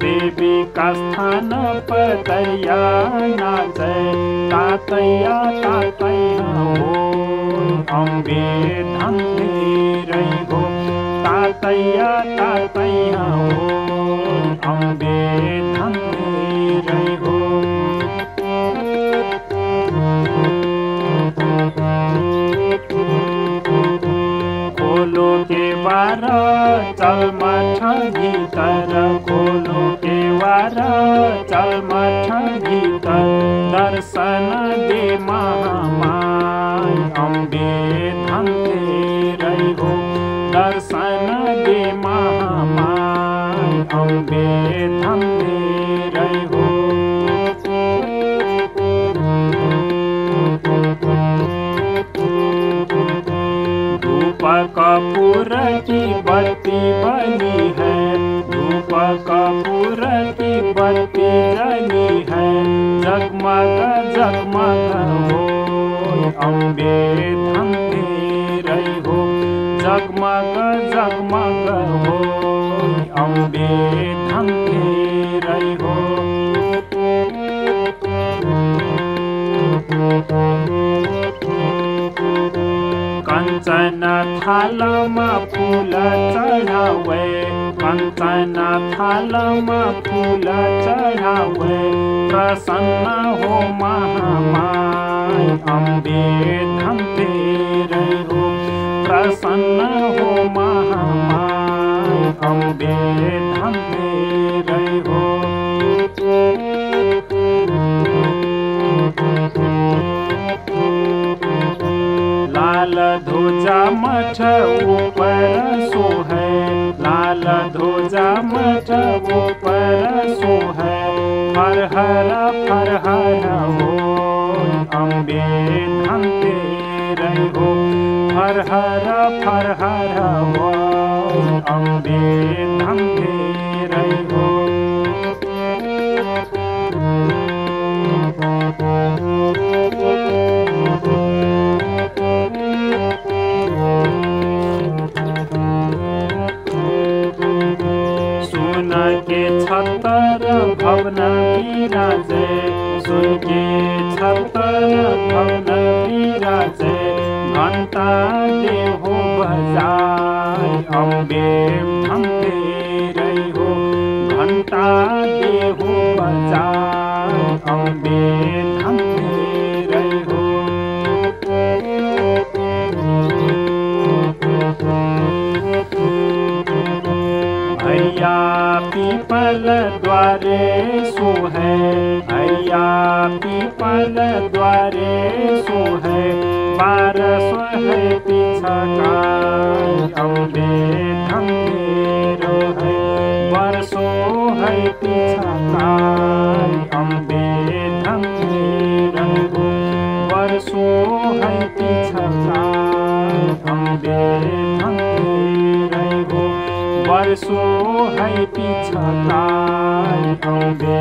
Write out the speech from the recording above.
देवी का स्थान पतैया नाचे तातैया तातैया हो अम्बे धन्तेरै हो तातैया तातैया हो अम्बे धन्तेरै हो खोलो के वार चल मठ भीतर खोलो के वार चल मठ भीतर दर्शन दे महामाई अम्बे धन्तेरै हो दर्शन दे महामाई अम्बे धन्तेरै हो धूप कपूर की बत्ती बनी है धूप कपूर की बत्ती जली है जगमग जगमग हो अम्बे धन्तेरै हो जगमग जगमग हो अम्बे धन्तेरै हो कंचन थालमा फूल चढ़ावे कंचन थालमा फूल चढ़ावे प्रसन्न हो महामाई अम्बे धन्तेरै हो प्रसन्न हो महामाई अम्बे धन्तेरै हो लाल ध्वजा मठ ऊपर सोहे लाल ध्वजा मठ ऊपर सोहे फरहर फरहर हो अम्बे धन्तेरै हो फरहर फरहर हो अम्बे धन्तेरै हो सुन के छतर भवन विराजे सुन के छतर भवन विराजे घंटा देहो बजाय अम्बे धन्तेरै हो घंटा देहो बजाय अम्बे धन्तेरै हो भैया पीपल द्वारे सोहे भैया पीपल द्वारे सोहे पार सोहे पिछकाय अम्बे धन्तेरै है वर्षो है पिछकाय अम्बे धन्तेरै हो वर्षो है पिछकाय अम्बे धन्तेरै हो वर्षो है पिछकाय अम्बे